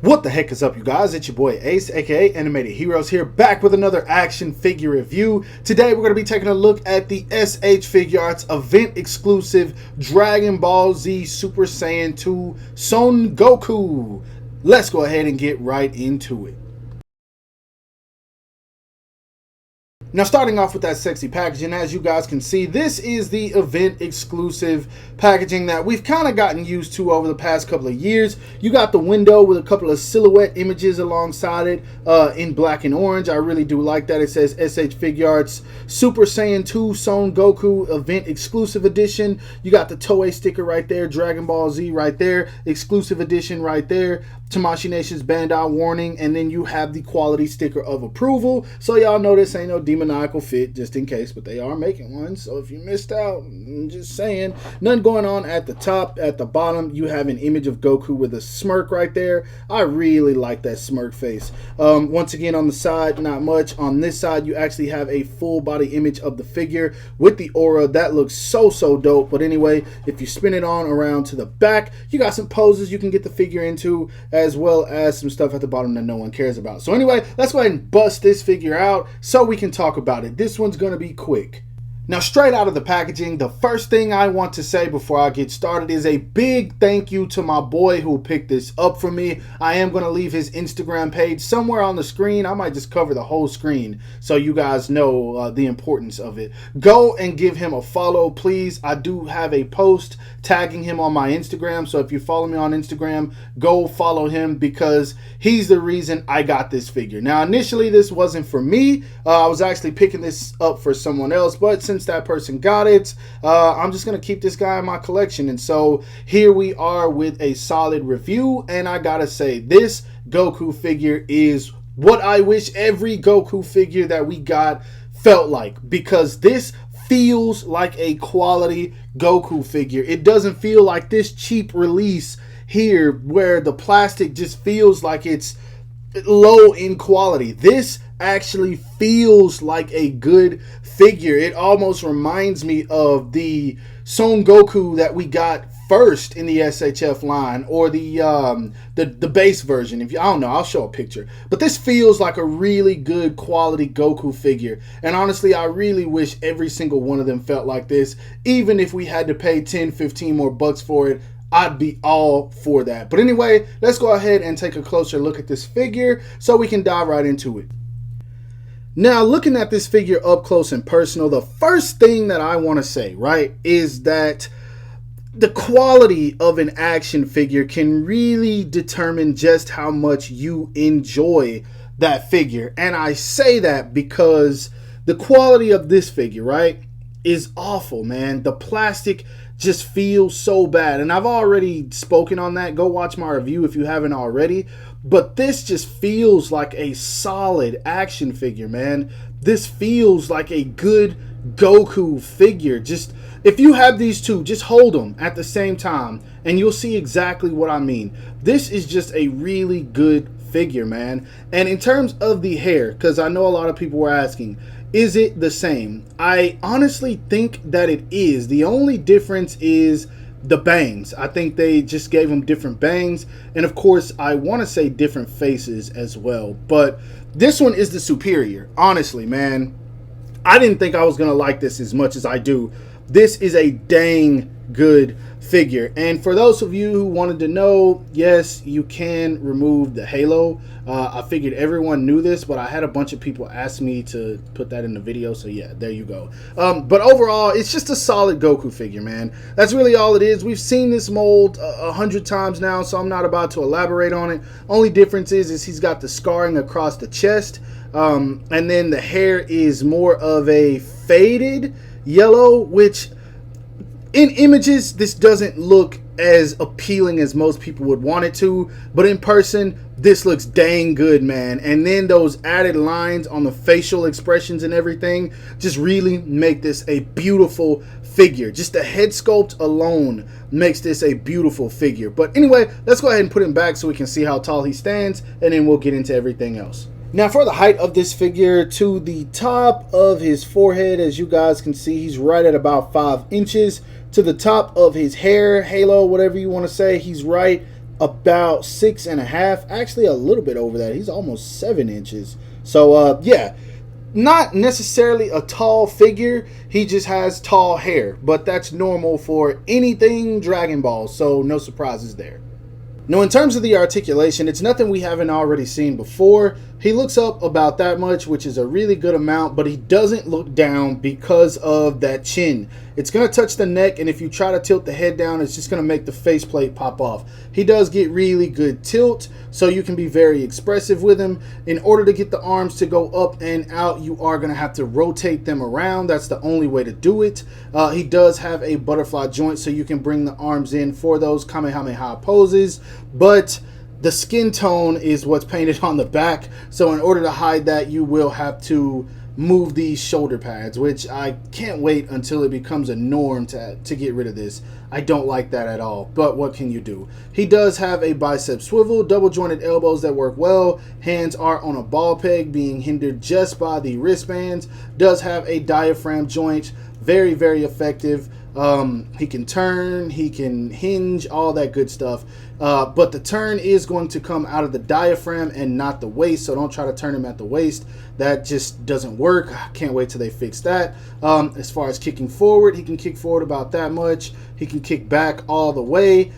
What the heck is up, you guys? It's your boy Ace, aka Animated Heroes, here back with another action figure review. Today we're going to be taking a look at the SH Figuarts event exclusive Dragon Ball Z Super Saiyan 2 Son Goku. Let's go ahead and get right into it. Now, starting off with that sexy packaging, as you guys can see, this is the event exclusive packaging that we've kind of gotten used to over the past couple of years. You got the window with a couple of silhouette images alongside it in black and orange. I really do like that. It says SH Figuarts Super Saiyan 2 Son Goku event exclusive edition. You got the Toei sticker right there, Dragon Ball Z right there, exclusive edition right there, Tamashii Nation's Bandai warning, and then you have the quality sticker of approval. So y'all know this ain't no demoniacal fit, just in case, but they are making one. So if you missed out, I'm just saying. Nothing going on at the top. At the bottom, you have an image of Goku with a smirk right there. I really like that smirk face. Once again, on the side, not much. On this side, you actually have a full body image of the figure with the aura. That looks so dope. But anyway, if you spin it on around to the back, you got some poses you can get the figure into, as well as some stuff at the bottom that no one cares about. So anyway, let's go ahead and bust this figure out so we can talk about it. This one's going to be quick. Now, straight out of the packaging, the first thing I want to say before I get started is a big thank you to my boy who picked this up for me. I am going to leave his Instagram page somewhere on the screen. I might just cover the whole screen so you guys know the importance of it. Go and give him a follow, please. I do have a post tagging him on my Instagram, so if you follow me on Instagram, go follow him because he's the reason I got this figure. Now, initially, this wasn't for me. I was actually picking this up for someone else, but since that person got it, I'm just gonna keep this guy in my collection. And so here we are with a solid review, and I gotta say, this Goku figure is what I wish every Goku figure that we got felt like, because this feels like a quality Goku figure. It doesn't feel like this cheap release here where the plastic just feels like it's low in quality. This actually feels like a good figure. It almost reminds me of the Son Goku that we got first in the SHF line, or the base version. If you, I don't know, I'll show a picture. But this feels like a really good quality Goku figure. And honestly, I really wish every single one of them felt like this. Even if we had to pay 10, 15 more bucks for it, I'd be all for that. But anyway, let's go ahead and take a closer look at this figure so we can dive right into it. Now, looking at this figure up close and personal, the first thing that I want to say, right, is that the quality of an action figure can really determine just how much you enjoy that figure. And I say that because the quality of this figure, right, is awful, man. The plastic just feels so bad, and I've already spoken on that. Go watch my review if you haven't already. But this just feels like a solid action figure, man. This feels like a good Goku figure. Just, if you have these two, just hold them at the same time and you'll see exactly what I mean. This is just a really good figure, man. And in terms of the hair, because I know a lot of people were asking, is it the same? I honestly think that it is. The only difference is the bangs. I think they just gave him different bangs, and of course I want to say different faces as well. But this one is the superior. Honestly, man, I didn't think I was gonna like this as much as I do. This is a dang good figure. And for those of you who wanted to know, yes, you can remove the halo. I figured everyone knew this, but I had a bunch of people ask me to put that in the video, so yeah, there you go. But overall, it's just a solid Goku figure, man. That's really all it is. We've seen this mold 100 times now, so I'm not about to elaborate on it. Only difference is he's got the scarring across the chest, and then the hair is more of a faded yellow, which in images, this doesn't look as appealing as most people would want it to, but in person, this looks dang good, man. And then those added lines on the facial expressions and everything just really make this a beautiful figure. Just the head sculpt alone makes this a beautiful figure. But anyway, let's go ahead and put him back so we can see how tall he stands, and then we'll get into everything else. Now, for the height of this figure, to the top of his forehead, as you guys can see, he's right at about 5 inches. To the top of his hair, halo, whatever you want to say, he's right about 6.5, actually a little bit over that. He's almost 7 inches. So yeah, not necessarily a tall figure. He just has tall hair, but that's normal for anything Dragon Ball, so no surprises there. Now, in terms of the articulation, it's nothing we haven't already seen before. He looks up about that much, which is a really good amount, but he doesn't look down because of that chin. It's going to touch the neck, and if you try to tilt the head down, it's just going to make the faceplate pop off. He does get really good tilt, so you can be very expressive with him. In order to get the arms to go up and out, you are going to have to rotate them around. That's the only way to do it. He does have a butterfly joint, so you can bring the arms in for those Kamehameha poses, but the skin tone is what's painted on the back, so in order to hide that, you will have to move these shoulder pads, which I can't wait until it becomes a norm to get rid of this. I don't like that at all, but what can you do? He does have a bicep swivel, double jointed elbows that work well, hands are on a ball peg, being hindered just by the wristbands, does have a diaphragm joint, very, very effective. He can turn, he can hinge, all that good stuff. But the turn is going to come out of the diaphragm and not the waist, so don't try to turn him at the waist. That just doesn't work. I can't wait till they fix that. As far as kicking forward, he can kick forward about that much. He can kick back all the way.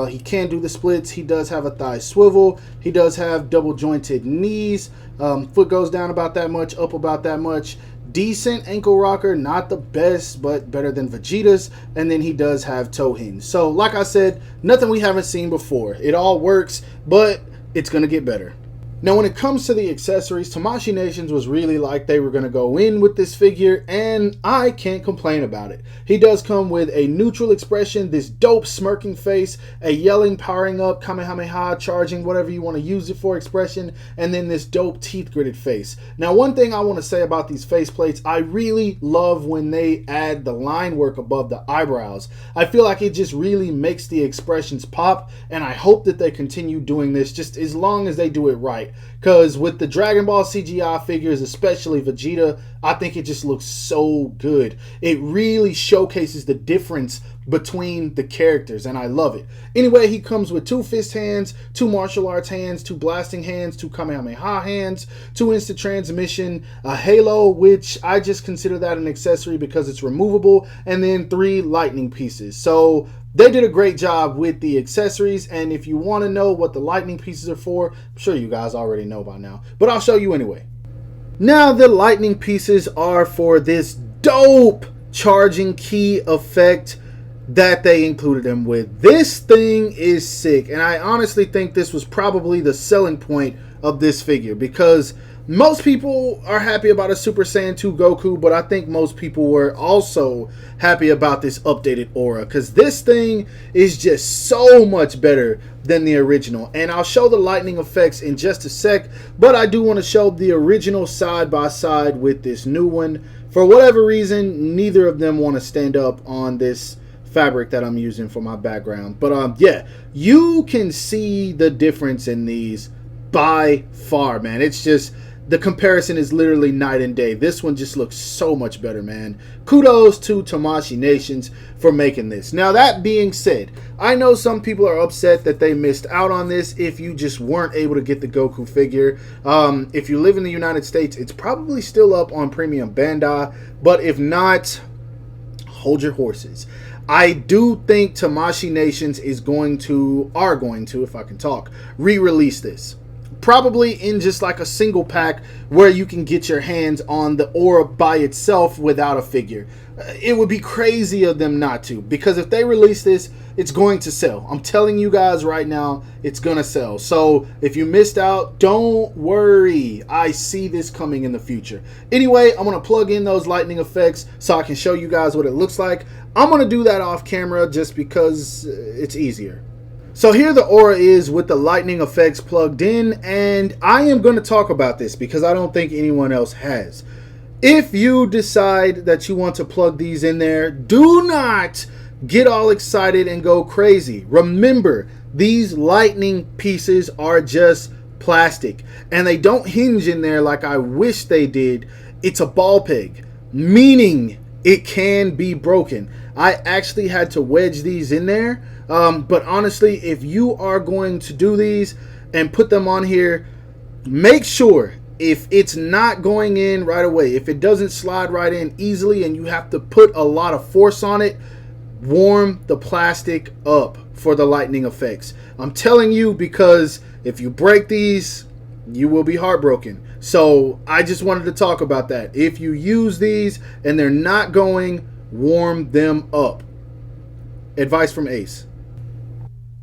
He can do the splits. He does have a thigh swivel. He does have double jointed knees. Foot goes down about that much, up about that much. Decent ankle rocker, not the best, but better than Vegeta's. And then he does have toe hinge. So like I said, nothing we haven't seen before. It all works, but it's going to get better. Now, when it comes to the accessories, Tamashii Nations was really like they were going to go in with this figure, and I can't complain about it. He does come with a neutral expression, this dope smirking face, a yelling, powering up, Kamehameha, charging, whatever you want to use it for expression, and then this dope teeth gritted face. Now, one thing I want to say about these face plates, I really love when they add the line work above the eyebrows. I feel like it just really makes the expressions pop, and I hope that they continue doing this just as long as they do it right. Because with the Dragon Ball CGI figures, especially Vegeta, I think it just looks so good. It really showcases the difference between the characters, and I love it. Anyway, he comes with 2 fist hands, 2 martial arts hands, 2 blasting hands, 2 Kamehameha hands, 2 instant transmission, a halo, which I just consider that an accessory because it's removable, and then 3 lightning pieces. So they did a great job with the accessories, and if you want to know what the lightning pieces are for, I'm sure you guys already know by now, but I'll show you anyway. Now, the lightning pieces are for this dope charging key effect that they included them with. This thing is sick, and I honestly think this was probably the selling point of this figure, because most people are happy about a Super Saiyan 2 Goku, but I think most people were also happy about this updated aura, because this thing is just so much better than the original. And I'll show the lightning effects in just a sec, but I do want to show the original side by side with this new one. For whatever reason, neither of them want to stand up on this fabric that I'm using for my background. But yeah, you can see the difference in these by far, man. It's just, the comparison is literally night and day. This one just looks so much better, man. Kudos to Tamashii Nations for making this. Now, that being said, I know some people are upset that they missed out on this if you just weren't able to get the Goku figure. If you live in the United States, it's probably still up on Premium Bandai, but if not, hold your horses. I do think Tamashii Nations are going to, if I can talk, re-release this. Probably in just like a single pack where you can get your hands on the aura by itself without a figure. It would be crazy of them not to, because if they release this, it's going to sell. I'm telling you guys right now, it's going to sell. So if you missed out, don't worry. I see this coming in the future. Anyway, I'm going to plug in those lightning effects so I can show you guys what it looks like. I'm going to do that off camera just because it's easier. So here the aura is with the lightning effects plugged in, and I am going to talk about this because I don't think anyone else has. If you decide that you want to plug these in there, do not get all excited and go crazy. Remember, these lightning pieces are just plastic, and they don't hinge in there like I wish they did. It's a ball peg, meaning it can be broken. I actually had to wedge these in there But honestly, if you are going to do these and put them on here, make sure if it's not going in right away, if it doesn't slide right in easily and you have to put a lot of force on it, warm the plastic up for the lightning effects. I'm telling you, because if you break these, you will be heartbroken. So I just wanted to talk about that. If you use these and they're not going, warm them up. Advice from Ace.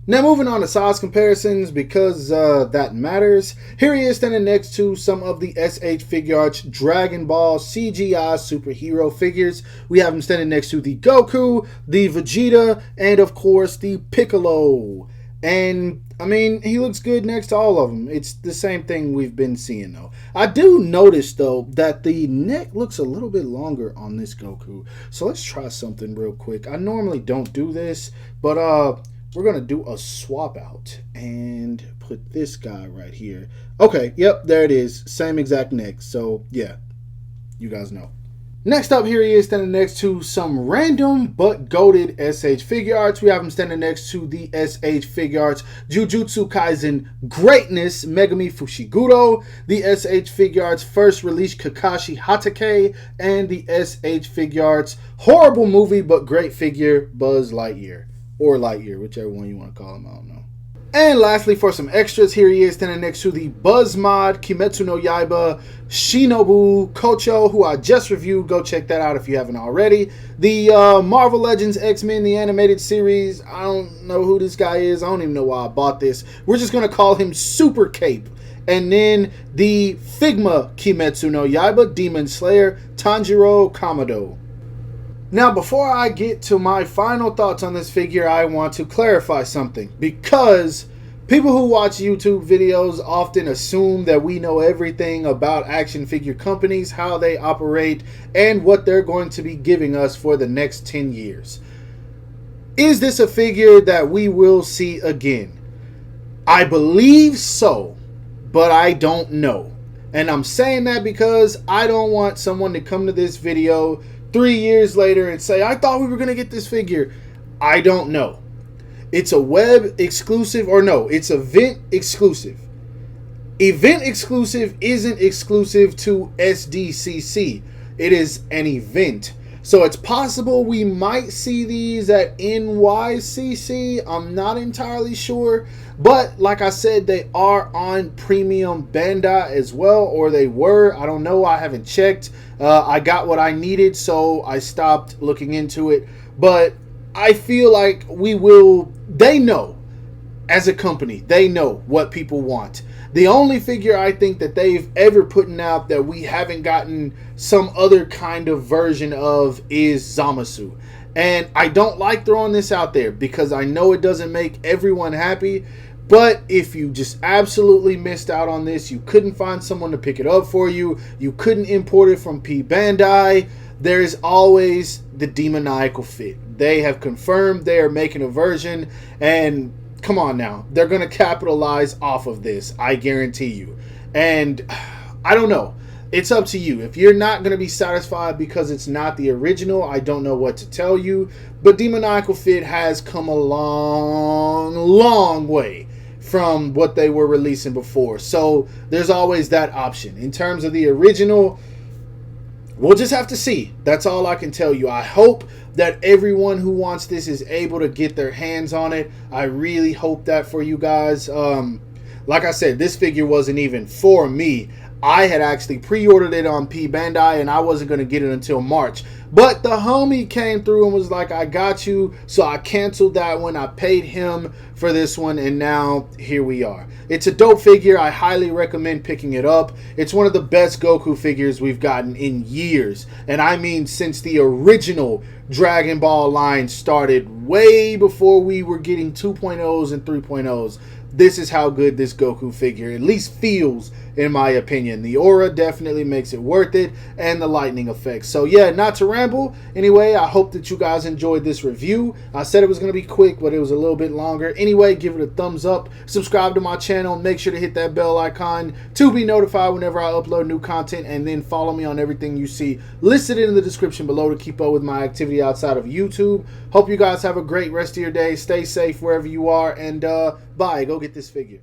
Now moving on to size comparisons, because that matters. Here he is standing next to some of the SH Figuarts Dragon Ball CGI superhero figures. We have him standing next to the Goku, the Vegeta, and of course the Piccolo. And I mean, he looks good next to all of them. It's the same thing we've been seeing though. I do notice though that the neck looks a little bit longer on this Goku. So let's try something real quick. I normally don't do this, but we're going to do a swap out and put this guy right here. Okay, yep, there it is. Same exact neck. So, yeah, you guys know. Next up, here he is standing next to some random but goated SH Figuarts. We have him standing next to the SH Figuarts Jujutsu Kaisen Greatness Megami Fushiguro, the SH Figuarts First Release Kakashi Hatake, and the SH Figuarts Horrible Movie but Great Figure Buzz Lightyear. Or Lightyear, whichever one you want to call him, I don't know. And lastly, for some extras, here he is standing next to the Buzz Mod Kimetsu no Yaiba Shinobu Kocho, who I just reviewed. Go check that out if you haven't already. The Marvel Legends X-Men, the animated series. I don't know who this guy is. I don't even know why I bought this. We're just going to call him Super Cape. And then the Figma Kimetsu no Yaiba Demon Slayer Tanjiro Kamado. Now, before I get to my final thoughts on this figure, I want to clarify something, because people who watch YouTube videos often assume that we know everything about action figure companies, how they operate, and what they're going to be giving us for the next 10 years. Is this a figure that we will see again? I believe so, but I don't know. And I'm saying that because I don't want someone to come to this video 3 years later and say, I thought we were going to get this figure. I don't know. It's a web exclusive, or no, it's event exclusive. Event exclusive isn't exclusive to SDCC. It is an event. So it's possible we might see these at NYCC. I'm not entirely sure. But like I said, they are on Premium Bandai as well, or they were. I don't know. I haven't checked. I got what I needed, so I stopped looking into it. But I feel like we will. They know, as a company, they know what people want. The only figure I think that they've ever put out that we haven't gotten some other kind of version of is Zamasu. And I don't like throwing this out there because I know it doesn't make everyone happy. But if you just absolutely missed out on this, you couldn't find someone to pick it up for you, you couldn't import it from P Bandai, there's always the Demoniacal Fit. They have confirmed they are making a version, and come on now, they're going to capitalize off of this, I guarantee you. And I don't know. It's up to you. If you're not going to be satisfied because it's not the original, I don't know what to tell you. But Demoniacal Fit has come a long, long way from what they were releasing before. So there's always that option. In terms of the original, we'll just have to see. That's all I can tell you. I hope that everyone who wants this is able to get their hands on it. I really hope that for you guys. Like I said, this figure wasn't even for me. I had actually pre-ordered it on P Bandai and I wasn't going to get it until March. But the homie came through and was like, I got you. So I canceled that one. I paid him for this one, and now here we are. It's a dope figure. I highly recommend picking it up. It's one of the best Goku figures we've gotten in years. And I mean since the original Dragon Ball line started, way before we were getting 2.0s and 3.0s. this is how good this Goku figure at least feels, in my opinion. The aura definitely makes it worth it, and the lightning effects. So yeah, not to ramble. Anyway, I hope that you guys enjoyed this review. I said it was going to be quick, but it was a little bit longer. Anyway, give it a thumbs up. Subscribe to my channel. Make sure to hit that bell icon to be notified whenever I upload new content. And then follow me on everything you see listed in the description below to keep up with my activity outside of YouTube. Hope you guys have a great rest of your day. Stay safe wherever you are. And bye. Go get this figure.